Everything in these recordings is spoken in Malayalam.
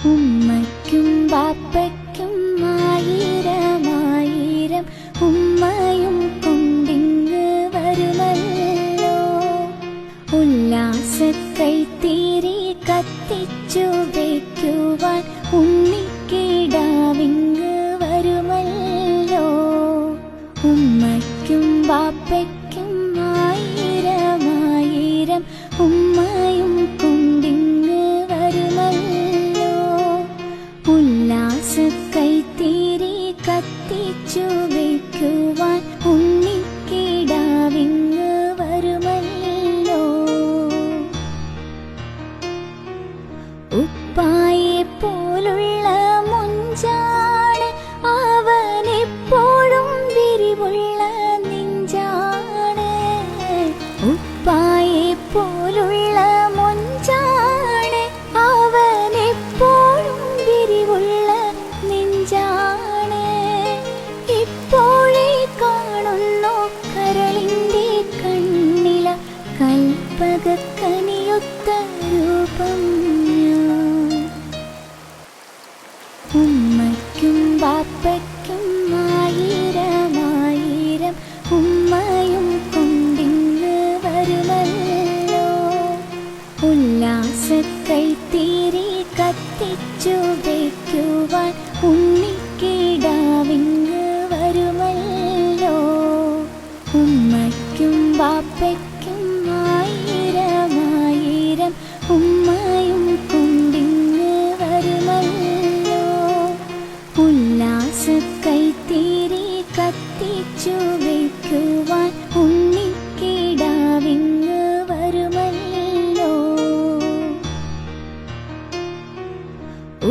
ഉമ്മയ്ക്കും ബാപ്പയ്ക്കും ആയിരമായിരം ഉമ്മയും കൊണ്ടിങ്ങ് വരുമല്ലോ. ഉല്ലാസക്കൈത്തിരി കത്തിച്ചു വയ്ക്കുവാൻ ഉണ്ണിക്കിടാവിങ്ങ് വരുമല്ലോ. ഉമ്മയ്ക്കും ബാപ്പയ്ക്കും ആയിരമായിരം ഉമ്മയും കൊണ്ടിങ്ങ് വരുമല്ലോ. ഉല്ലാസക്കൈത്തിരി കത്തിച്ചു വയ്ക്കുവാൻ ഉണ്ണിക്കിടാവിങ്ങ് വരുമല്ലോ. ഉപ്പായെ പോലുള്ള മുഞ്ചാണ് അവനെപ്പോഴും വിരിവുള്ള നെഞ്ചാണ്. ഉപ്പായെ പോലുള്ള മുഞ്ചാണ് അവനെപ്പോഴും വിരിവുള്ള നെഞ്ചാണ്. ഇപ്പോഴേ കാണുന്നു കരളിൻ്റെ കണ്ണില കൽപ്പകക്കനിയൊത്ത രൂപം. ഉമ്മയ്ക്കും ബാപ്പയ്ക്കും ആയിരമായിരം ഉമ്മയും കൊണ്ടിങ്ങ് വരുമല്ലോ. ഉല്ലാസക്കൈത്തിരി കത്തിച്ചു വയ്ക്കുവാൻ ഉണ്ണിക്കിടാവിങ്ങ് വരുമല്ലോ. ഉമ്മയ്ക്കും ബാപ്പയ്ക്കും ആയിരമായിരം ഉമ്മയും കൊണ്ടിങ്ങ് വരുമല്ലോ. ഉല്ലാസക്കൈത്തിരി കത്തിച്ചു വയ്ക്കുവാൻ ഉണ്ണിക്കിടാവിങ്ങ് വരുമല്ലോ.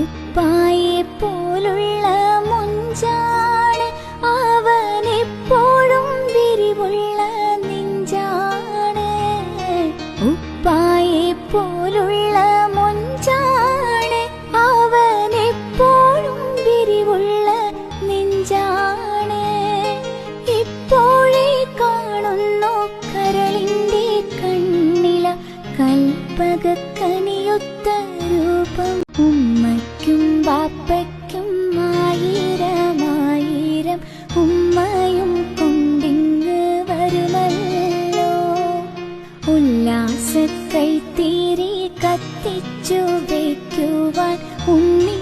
ഉപ്പായെ പോലുള്ള മുഞ്ചാണ് അവനെപ്പോഴും വിരിവുള്ള നെഞ്ചാണ്. ഉപ്പായെ പോലുള്ള മുഞ്ചാണ് അവനെപ്പോഴും വിരിവുള്ള നെഞ്ചാണ്. ഇപ്പോഴേ കാണുന്നു കരളിൻ്റെ കണ്ണില കൽപ്പകക്കനിയൊത്ത രൂപം. ഉമ്മയ്ക്കും ബാപ്പയ്ക്കും ആയിരമായിരം ഉമ്മയും കൊണ്ടിങ്ങ് വരുമല്ലോ. ഉല്ലാസക്കൈത്തിരി കത്തിച്ചു വയ്ക്കുവാൻ ഉണ്ണി